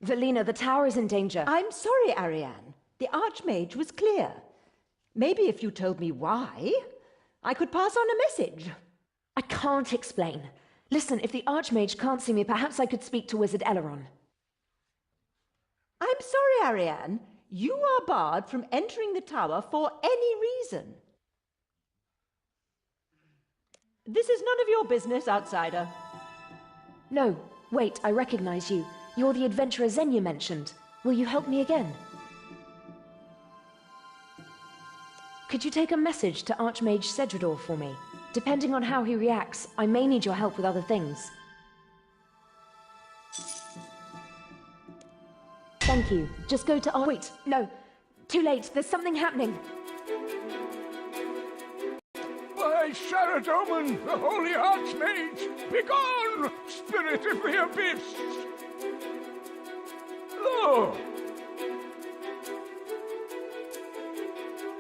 Velina, the tower is in danger. I'm sorry, Ariane. The Archmage was clear. Maybe if you told me why, I could pass on a message. I can't explain. Listen, if the Archmage can't see me, perhaps I could speak to Wizard Eleron. I'm sorry, Ariane. You are barred from entering the tower for any reason. This is none of your business, outsider. No, wait, I recognize you. You're the adventurer Xenia mentioned. Will you help me again? Could you take a message to Archmage Cedrador for me? Depending on how he reacts, I may need your help with other things. Thank you. Just go to wait, no. Too late. There's something happening. By Sharadoman, the Holy Archmage! Begone, Spirit of the Abyss! Lo!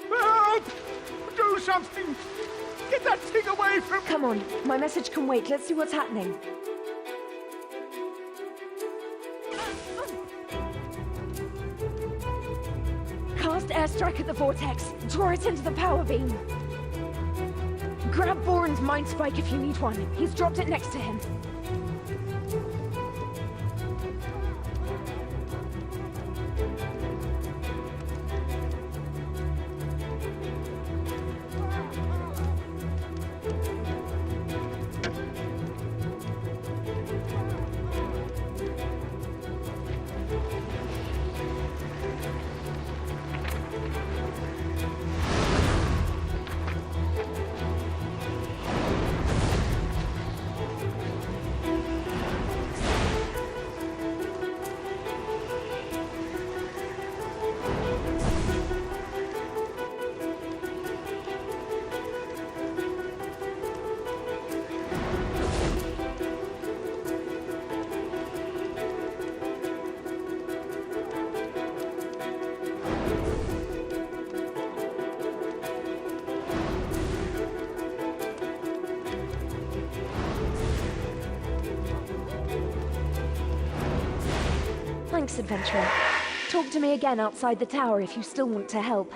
Help! Do something! Get that thing away from... Come on, my message can wait. Let's see what's happening. Cast airstrike at the vortex. Draw it into the power beam. Grab Boren's mind spike if you need one. He's dropped it next to him. Thanks, adventurer. Talk to me again outside the tower if you still want to help.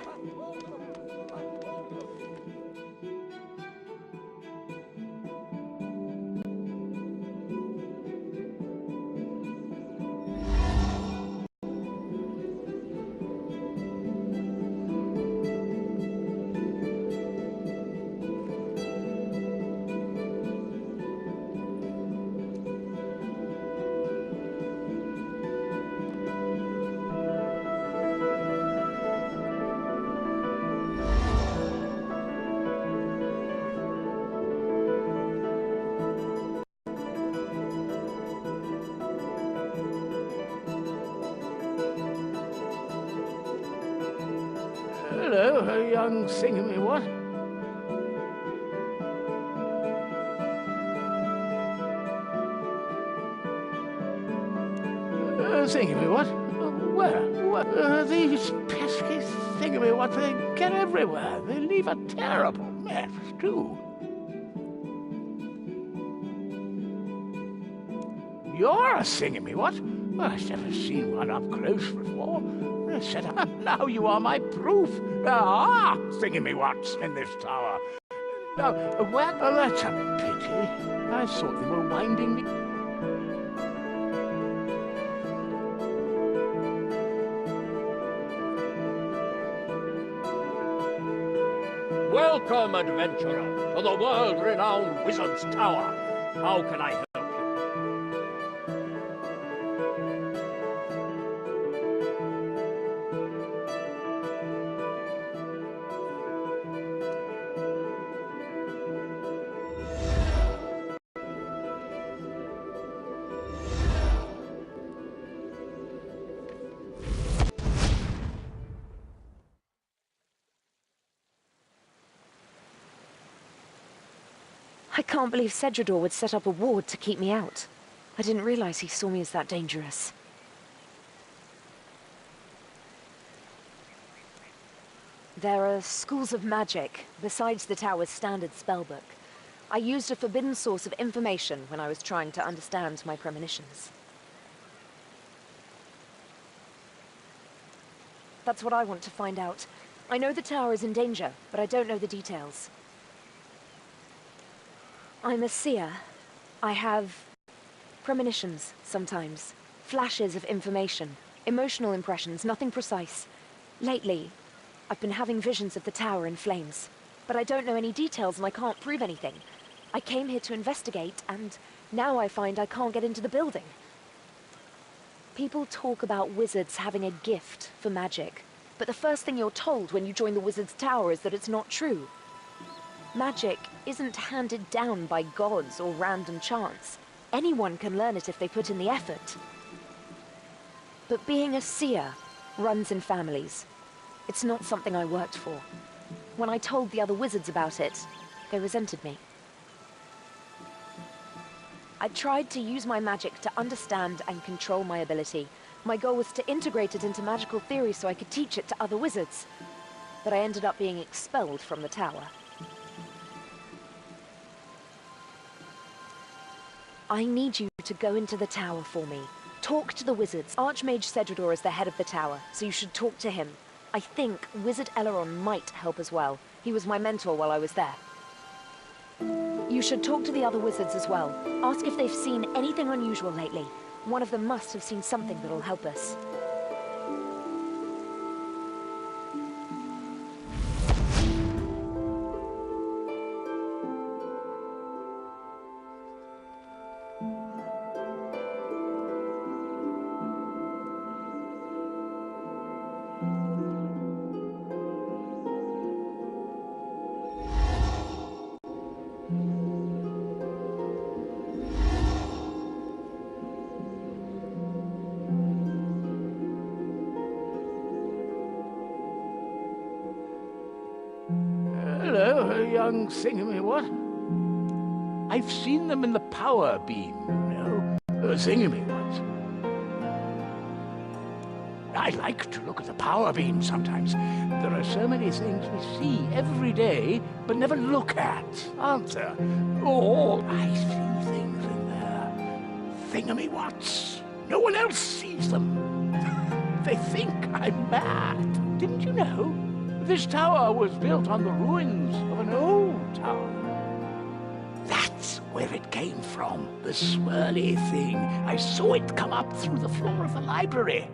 Hello, a young thingamy-what? Thingamy-what? Where? These pesky thingamy-what, they get everywhere. They leave a terrible mess, too. You're a thingamy-what? Well, I've never seen one up close before. I said, now you are my proof. There are thingamy-whats in this tower. Now, where? Oh, that's a pity. I thought they were winding me. Welcome, adventurer, to the world-renowned Wizard's Tower. How can I help? I can't believe Cedrador would set up a ward to keep me out. I didn't realize he saw me as that dangerous. There are schools of magic, besides the tower's standard spellbook. I used a forbidden source of information when I was trying to understand my premonitions. That's what I want to find out. I know the tower is in danger, but I don't know the details. I'm a seer. I have premonitions sometimes. Flashes of information. Emotional impressions, nothing precise. Lately, I've been having visions of the tower in flames. But I don't know any details and I can't prove anything. I came here to investigate, and now I find I can't get into the building. People talk about wizards having a gift for magic, but the first thing you're told when you join the wizard's tower is that it's not true. Magic isn't handed down by gods or random chance. Anyone can learn it if they put in the effort. But being a seer runs in families. It's not something I worked for. When I told the other wizards about it, they resented me. I tried to use my magic to understand and control my ability. My goal was to integrate it into magical theory so I could teach it to other wizards. But I ended up being expelled from the tower. I need you to go into the tower for me. Talk to the wizards. Archmage Cedridor is the head of the tower, so you should talk to him. I think Wizard Eleron might help as well. He was my mentor while I was there. You should talk to the other wizards as well. Ask if they've seen anything unusual lately. One of them must have seen something that'll help us. Hello, young thingamy-what? I've seen them in the power beam, you know. Thingamy-what? I like to look at the power beam sometimes. There are so many things we see every day, but never look at, aren't there? Oh, I see things in there. Thingamy-whats. No one else sees them. They think I'm mad. Didn't you know? This tower was built on the ruins of an old tower. That's where it came from, the swirly thing. I saw it come up through the floor of the library.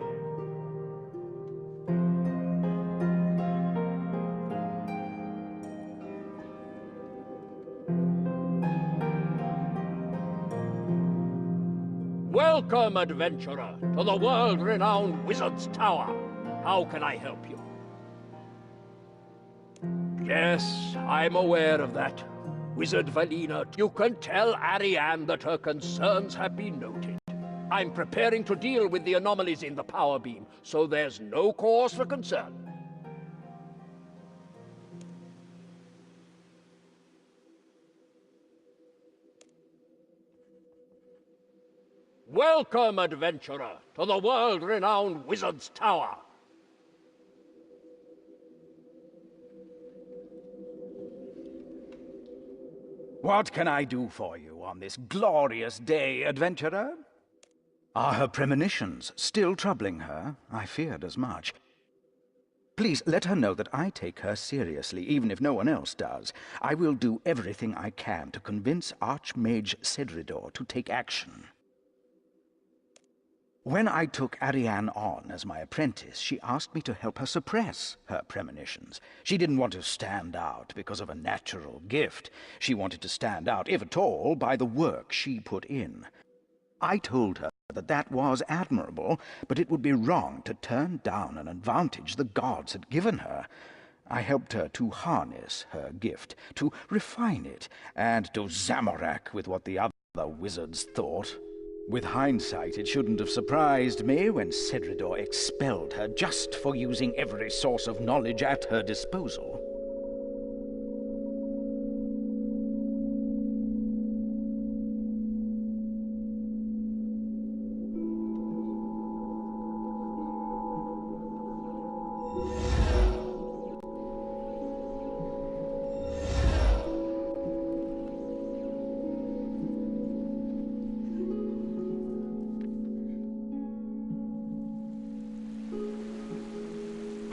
Welcome, adventurer, to the world-renowned Wizard's Tower. How can I help you? Yes, I'm aware of that. Wizard Valina, you can tell Ariane that her concerns have been noted. I'm preparing to deal with the anomalies in the power beam, so there's no cause for concern. Welcome, adventurer, to the world-renowned Wizard's Tower. What can I do for you on this glorious day, adventurer? Are her premonitions still troubling her? I feared as much. Please let her know that I take her seriously, even if no one else does. I will do everything I can to convince Archmage Cedridor to take action. When I took Ariane on as my apprentice, she asked me to help her suppress her premonitions. She didn't want to stand out because of a natural gift. She wanted to stand out, if at all, by the work she put in. I told her that that was admirable, but it would be wrong to turn down an advantage the gods had given her. I helped her to harness her gift, to refine it, and to Zamorak with what the other wizards thought. With hindsight, it shouldn't have surprised me when Cedridor expelled her just for using every source of knowledge at her disposal.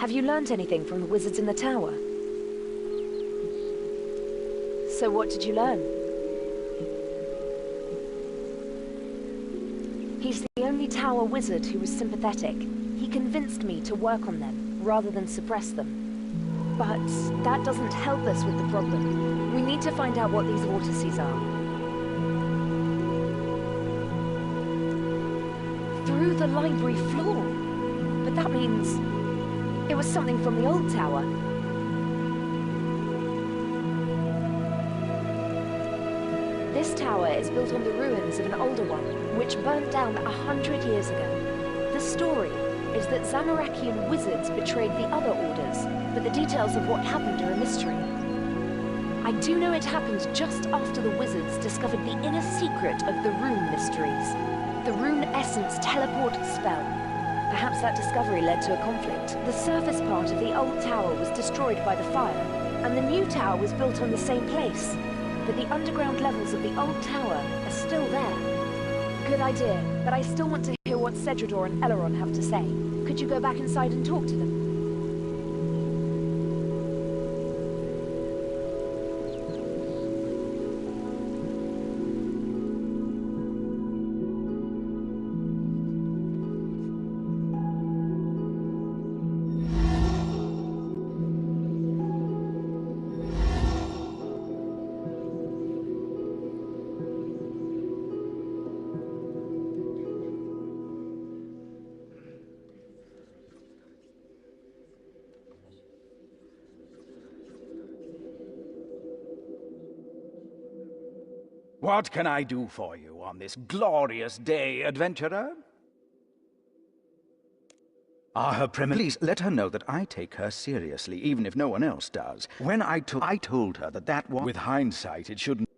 Have you learned anything from the wizards in the tower? So what did you learn? He's the only tower wizard who was sympathetic. He convinced me to work on them, rather than suppress them. But that doesn't help us with the problem. We need to find out what these vortices are. Through the library floor. But that means it was something from the old tower. This tower is built on the ruins of an older one, which burnt down 100 years ago. The story is that Zamorakian wizards betrayed the other orders, but the details of what happened are a mystery. I do know it happened just after the wizards discovered the inner secret of the rune mysteries. The rune essence teleport spell. Perhaps that discovery led to a conflict. The surface part of the old tower was destroyed by the fire, and the new tower was built on the same place. But the underground levels of the old tower are still there. Good idea, but I still want to hear what Cedrador and Eleron have to say. Could you go back inside and talk to them? What can I do for you on this glorious day, adventurer? Her Please let her know that I take her seriously, even if no one else does. When I told her that was... With hindsight, it shouldn't...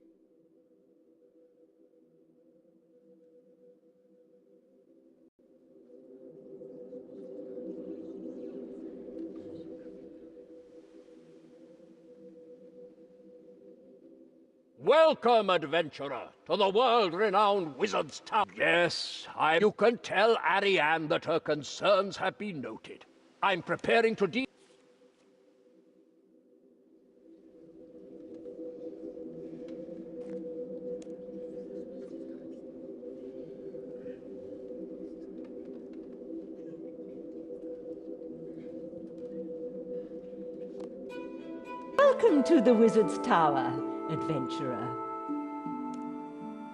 Welcome, adventurer, to the world-renowned Wizard's Tower. Yes, you can tell Ariane that her concerns have been noted. I'm preparing to deal... Welcome to the Wizard's Tower, adventurer.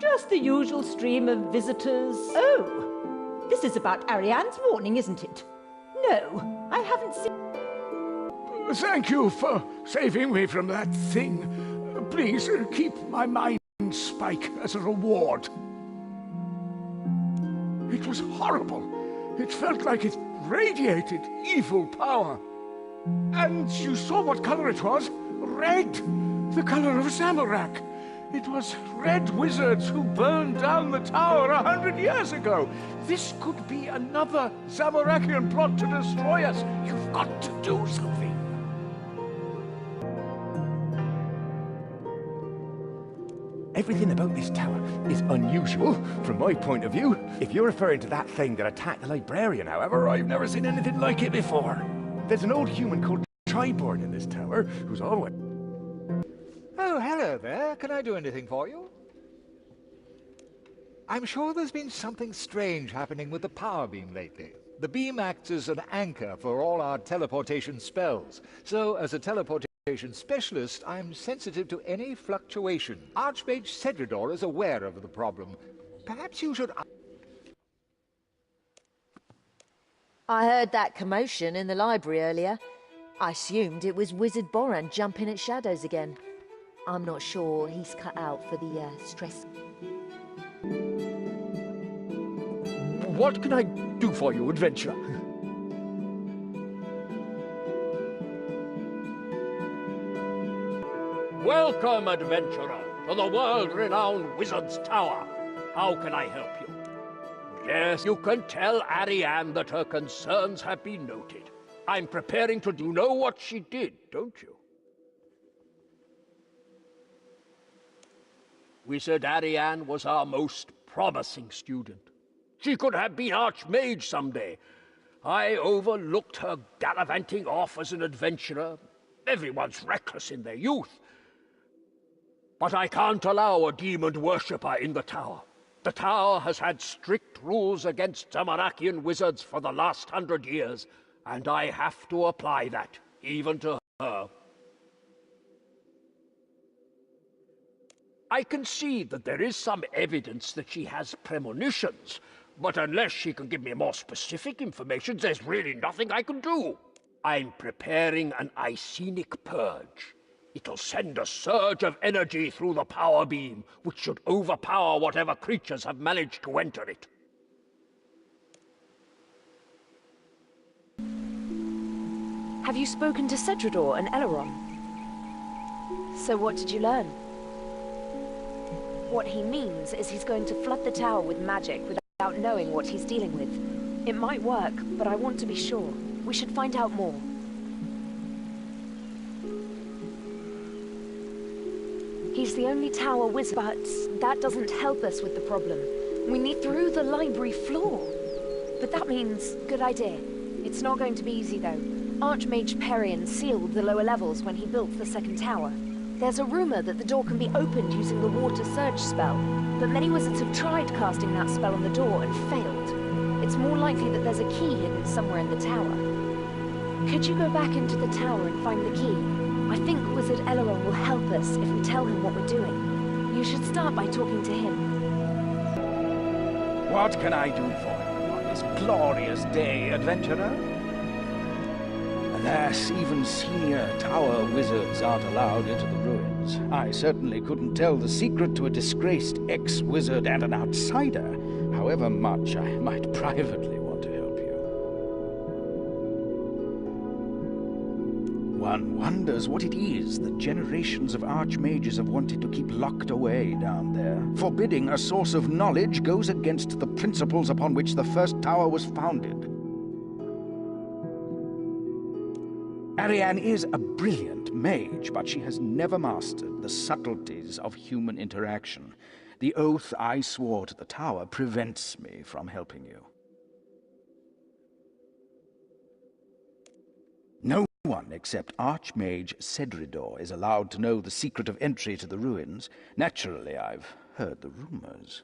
Just the usual stream of visitors. Oh, this is about Ariane's warning, isn't it? No, I haven't seen... Thank you for saving me from that thing. Please keep my mind spike as a reward. It was horrible. It felt like it radiated evil power. And you saw what color it was? Red! The color of Zamorak. It was red wizards who burned down the tower 100 years ago. This could be another Zamorakian plot to destroy us. You've got to do something. Everything about this tower is unusual, from my point of view. If you're referring to that thing that attacked the librarian, however, I've never seen anything like it before. There's an old human called Triborn in this tower, who's always... Oh, hello there. Can I do anything for you? I'm sure there's been something strange happening with the power beam lately. The beam acts as an anchor for all our teleportation spells. So, as a teleportation specialist, I'm sensitive to any fluctuation. Archmage Cedrador is aware of the problem. Perhaps you should... I heard that commotion in the library earlier. I assumed it was Wizard Boran jumping at shadows again. I'm not sure he's cut out for the stress. What can I do for you, adventurer? Welcome, adventurer, to the world-renowned Wizard's Tower. How can I help you? Yes, you can tell Ariane that her concerns have been noted. I'm preparing to... You know what she did, don't you? Wizard Ariane was our most promising student. She could have been Archmage someday. I overlooked her gallivanting off as an adventurer. Everyone's reckless in their youth. But I can't allow a demon worshipper in the tower. The tower has had strict rules against Zamarakian wizards for the last 100 years, and I have to apply that, even to her. I concede that there is some evidence that she has premonitions, but unless she can give me more specific information, there's really nothing I can do. I'm preparing an Icenic purge. It'll send a surge of energy through the power beam, which should overpower whatever creatures have managed to enter it. Have you spoken to Cedrador and Eleron? So what did you learn? What he means is he's going to flood the tower with magic without knowing what he's dealing with. It might work, but I want to be sure. We should find out more. He's the only tower wizard, but that doesn't help us with the problem. We need through the library floor. But that means, good idea. It's not going to be easy though. Archmage Perian sealed the lower levels when he built the second tower. There's a rumor that the door can be opened using the water surge spell, but many wizards have tried casting that spell on the door and failed. It's more likely that there's a key hidden somewhere in the tower. Could you go back into the tower and find the key? I think Wizard Eleron will help us if we tell him what we're doing. You should start by talking to him. What can I do for you on this glorious day, adventurer? Alas, even senior tower wizards aren't allowed into the ruins. I certainly couldn't tell the secret to a disgraced ex-wizard and an outsider, however much I might privately want to help you. One wonders what it is that generations of archmages have wanted to keep locked away down there. Forbidding a source of knowledge goes against the principles upon which the first tower was founded. Ariane is a brilliant mage, but she has never mastered the subtleties of human interaction. The oath I swore to the tower prevents me from helping you. No one except Archmage Cedrador is allowed to know the secret of entry to the ruins. Naturally, I've heard the rumors.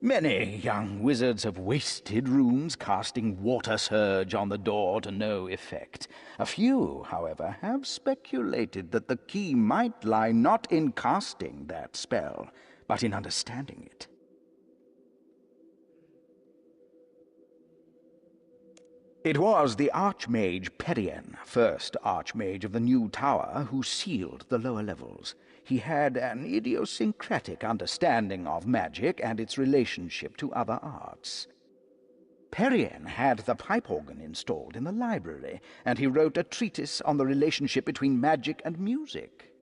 Many young wizards have wasted runes casting water surge on the door to no effect. A few, however, have speculated that the key might lie not in casting that spell, but in understanding it. It was the Archmage Perian, first Archmage of the new tower, who sealed the lower levels. He had an idiosyncratic understanding of magic and its relationship to other arts. Perian had the pipe organ installed in the library, and he wrote a treatise on the relationship between magic and music.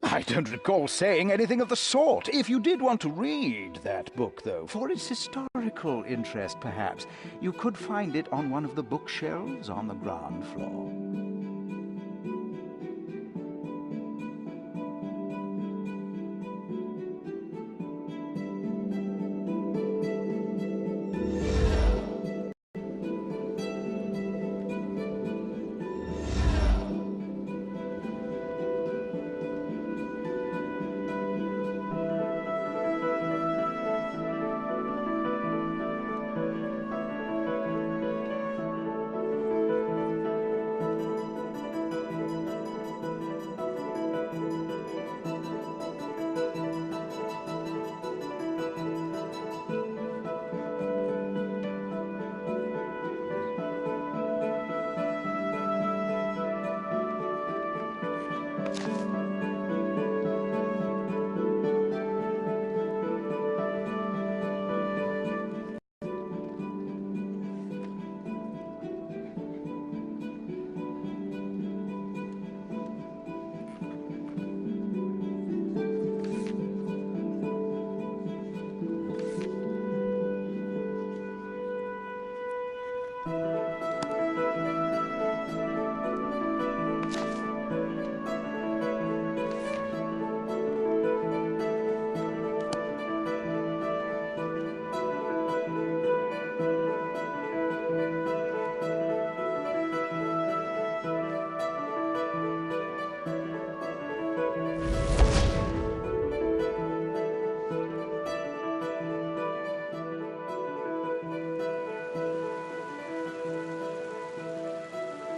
I don't recall saying anything of the sort. If you did want to read that book, though, for its historical interest, perhaps, you could find it on one of the bookshelves on the ground floor.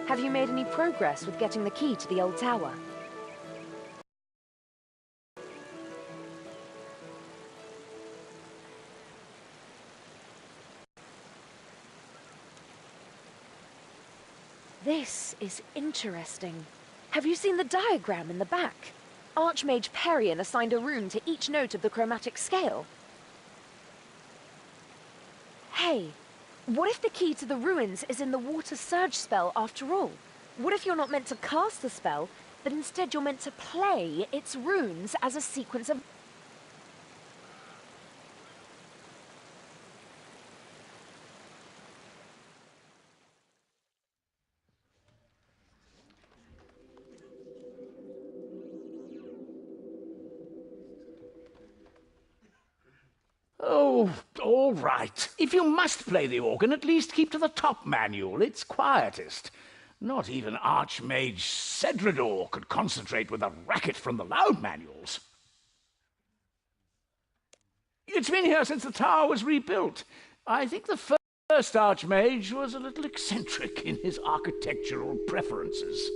Have you made any progress with getting the key to the old tower? This is interesting. Have you seen the diagram in the back? Archmage Perian assigned a rune to each note of the chromatic scale. Hey, what if the key to the ruins is in the water surge spell after all? What if you're not meant to cast the spell, but instead you're meant to play its runes as a sequence of... Oh, all right. If you must play the organ, at least keep to the top manual. It's quietest. Not even Archmage Cedrador could concentrate with a racket from the loud manuals. It's been here since the tower was rebuilt. I think the first Archmage was a little eccentric in his architectural preferences.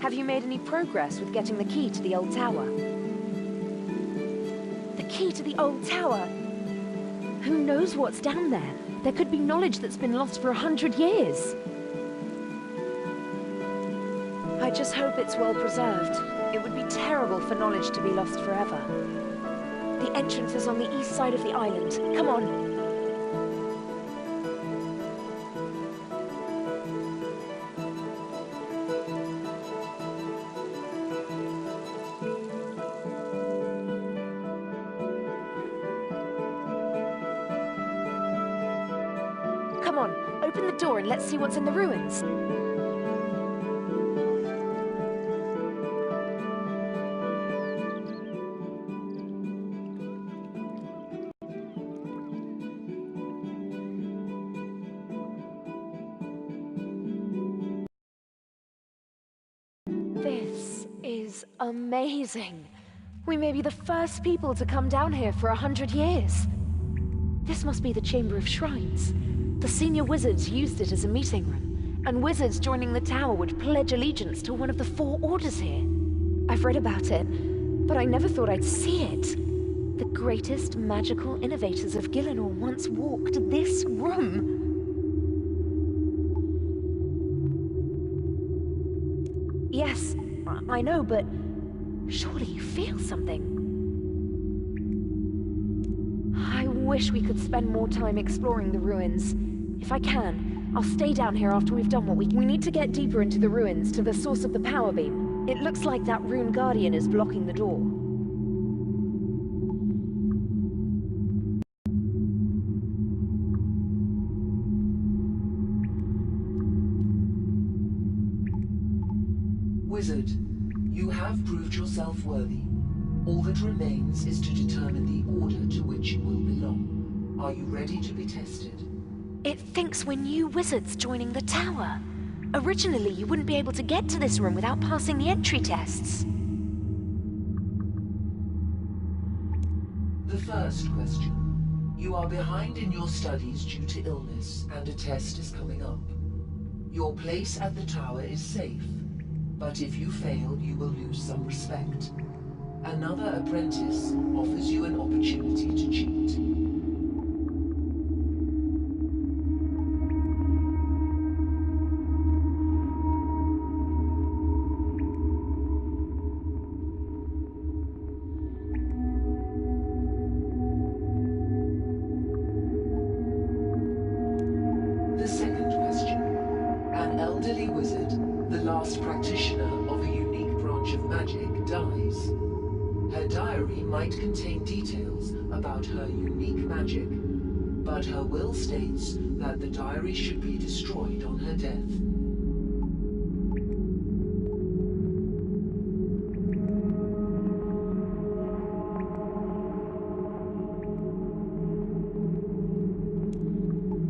Have you made any progress with getting the key to the old tower? The key to the old tower? Who knows what's down there? There could be knowledge that's been lost for 100 years. I just hope it's well preserved. It would be terrible for knowledge to be lost forever. The entrance is on the east side of the island. Come on. Come on, open the door and let's see what's in the ruins. This is amazing. We may be the first people to come down here for 100 years. This must be the Chamber of Shrines. The senior wizards used it as a meeting room, and wizards joining the tower would pledge allegiance to one of the 4 orders here. I've read about it, but I never thought I'd see it. The greatest magical innovators of Gielinor once walked this room. Yes, I know, but surely you feel something. I wish we could spend more time exploring the ruins. If I can, I'll stay down here after we've done what we can. We need to get deeper into the ruins, to the source of the power beam. It looks like that rune guardian is blocking the door. Wizard, you have proved yourself worthy. All that remains is to determine the order to which you will belong. Are you ready to be tested? It thinks we're new wizards joining the tower. Originally, you wouldn't be able to get to this room without passing the entry tests. The first question. You are behind in your studies due to illness, and a test is coming up. Your place at the tower is safe, but if you fail, you will lose some respect. Another apprentice offers you an opportunity to cheat. The second question. An elderly wizard, the last practitioner of a unique branch of magic, dies. Her diary might contain details about her unique magic, but her will states that the diary should be destroyed on her death.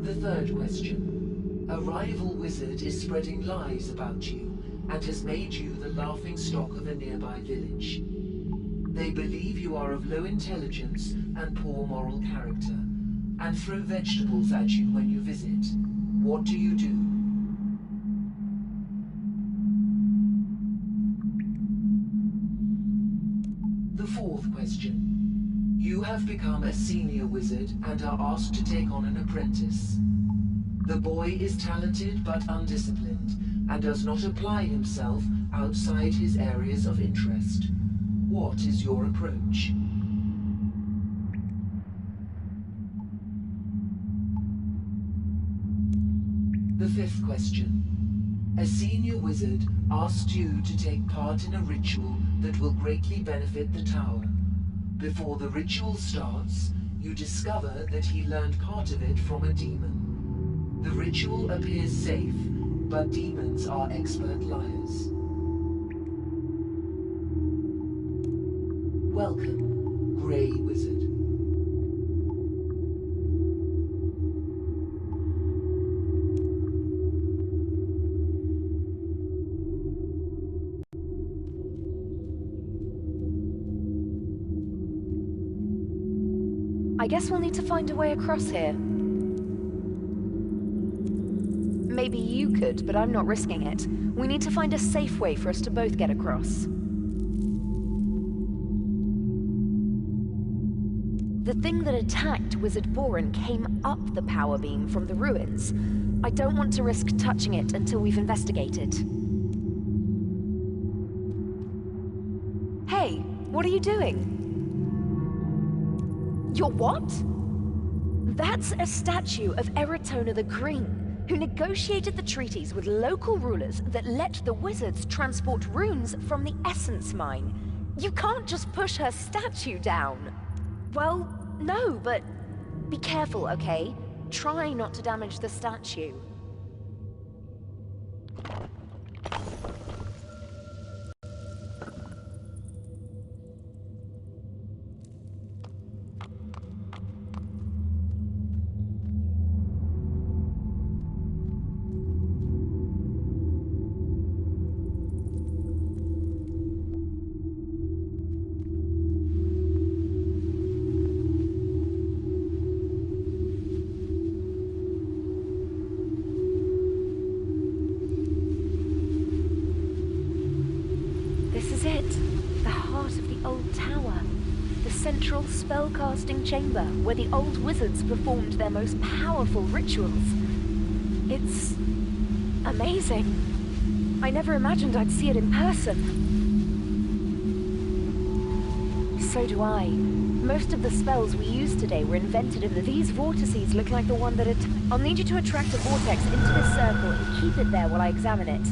The third question. A rival wizard is spreading lies about you and has made you the laughingstock of a nearby village. They believe you are of low intelligence and poor moral character, and throw vegetables at you when you visit. What do you do? The fourth question. You have become a senior wizard and are asked to take on an apprentice. The boy is talented but undisciplined, and does not apply himself outside his areas of interest. What is your approach? The fifth question. A senior wizard asks you to take part in a ritual that will greatly benefit the tower. Before the ritual starts, you discover that he learned part of it from a demon. The ritual appears safe, but demons are expert liars. Welcome, Grey Wizard. I guess we'll need to find a way across here. Maybe you could, but I'm not risking it. We need to find a safe way for us to both get across. The thing that attacked Wizard Boren came up the power beam from the ruins. I don't want to risk touching it until we've investigated. Hey, what are you doing? You're what? That's a statue of Eratona the Green, who negotiated the treaties with local rulers that let the wizards transport runes from the Essence Mine. You can't just push her statue down. Well, no, but be careful, okay? Try not to damage the statue. central spellcasting chamber where the old wizards performed their most powerful rituals. It's amazing. I never imagined I'd see it in person. So do I. Most of the spells we used today were invented in these vortices look like the one that I'll need you to attract a vortex into this circle and keep it there while I examine it.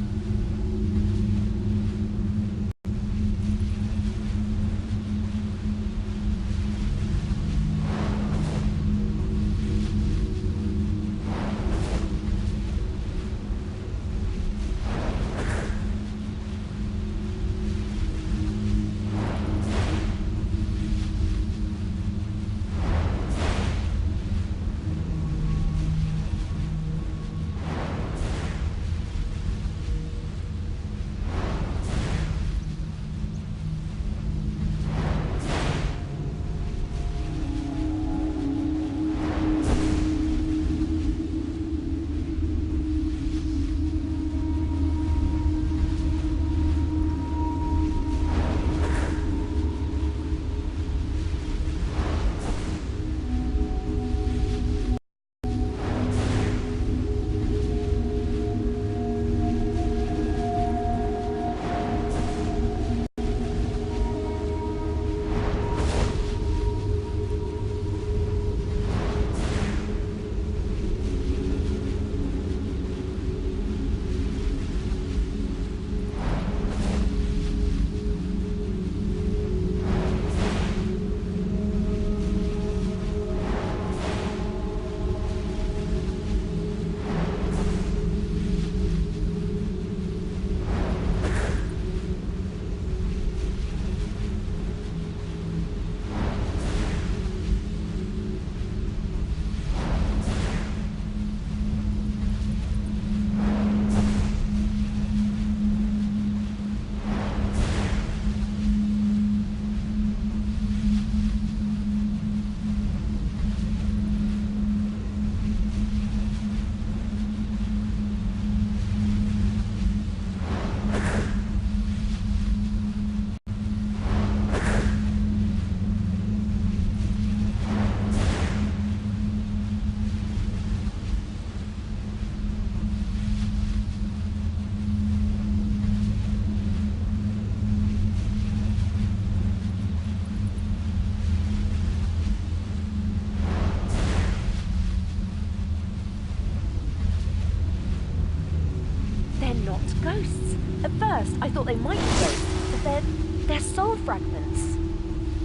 Ghosts. At first, I thought they might be ghosts, but they're soul fragments.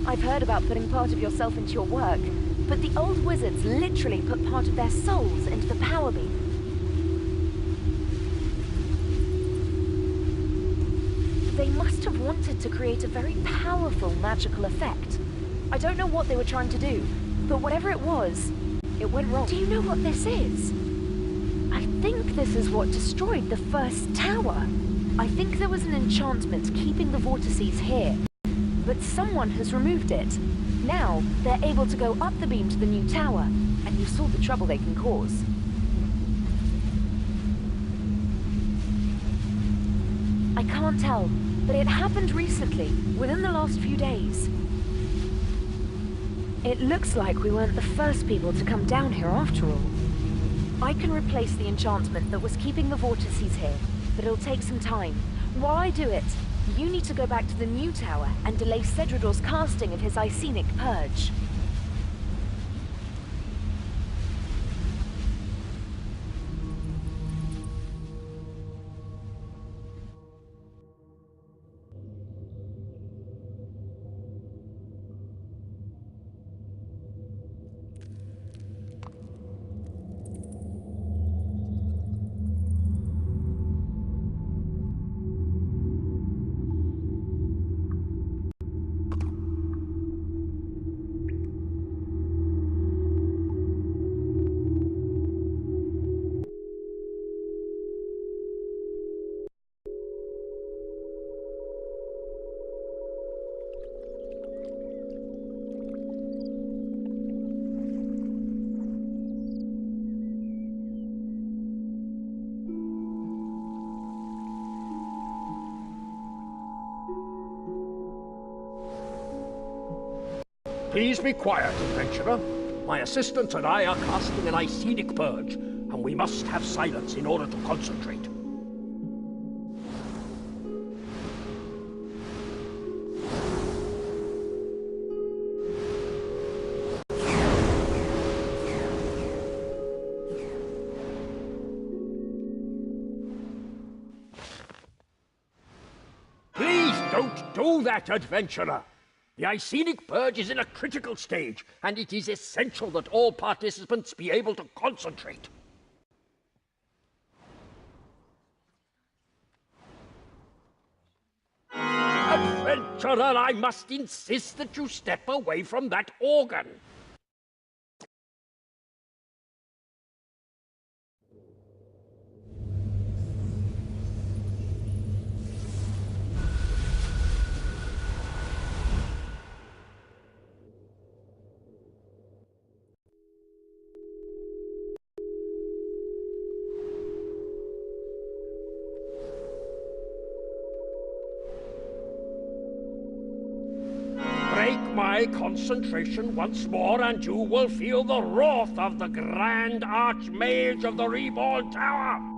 I've heard about putting part of yourself into your work, but the old wizards literally put part of their souls into the power beam. They must have wanted to create a very powerful magical effect. I don't know what they were trying to do, but whatever it was, it went wrong. Do you know what this is? I think this is what destroyed the first tower. I think there was an enchantment keeping the vortices here, but someone has removed it. Now, they're able to go up the beam to the new tower, and you saw the trouble they can cause. I can't tell, but it happened recently, within the last few days. It looks like we weren't the first people to come down here after all. I can replace the enchantment that was keeping the vortices here, but it'll take some time. While I do it, you need to go back to the new tower and delay Cedrador's casting of his Icenic Purge. Please be quiet, adventurer. My assistants and I are casting an Icenic purge, and we must have silence in order to concentrate. Please don't do that, adventurer! The Icenic purge is in a critical stage, and it is essential that all participants be able to concentrate. Adventurer, I must insist that you step away from that organ. Break my concentration once more, and you will feel the wrath of the Grand Archmage of the Reborn Tower!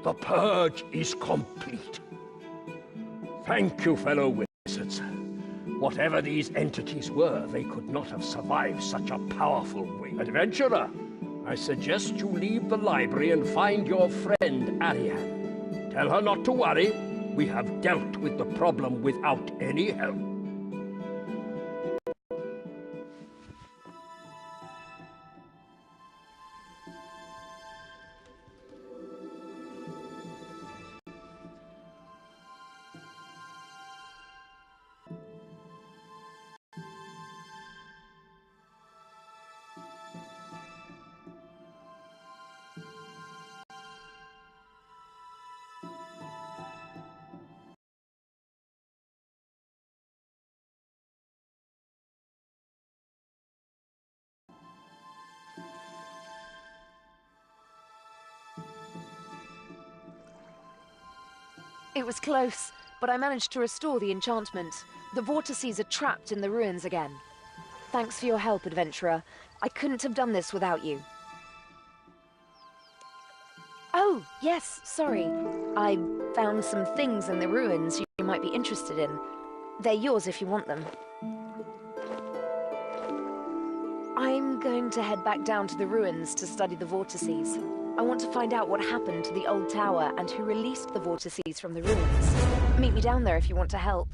The purge is complete. Thank you, fellow wizards. Whatever these entities were, they could not have survived such a powerful wing. Adventurer, I suggest you leave the library and find your friend Ariane. Tell her not to worry. We have dealt with the problem without any help. It was close, but I managed to restore the enchantment. The vortices are trapped in the ruins again. Thanks for your help, adventurer. I couldn't have done this without you. Oh, yes, sorry. I found some things in the ruins you might be interested in. They're yours if you want them. I'm going to head back down to the ruins to study the vortices. I want to find out what happened to the old tower and who released the vortices from the ruins. Meet me down there if you want to help.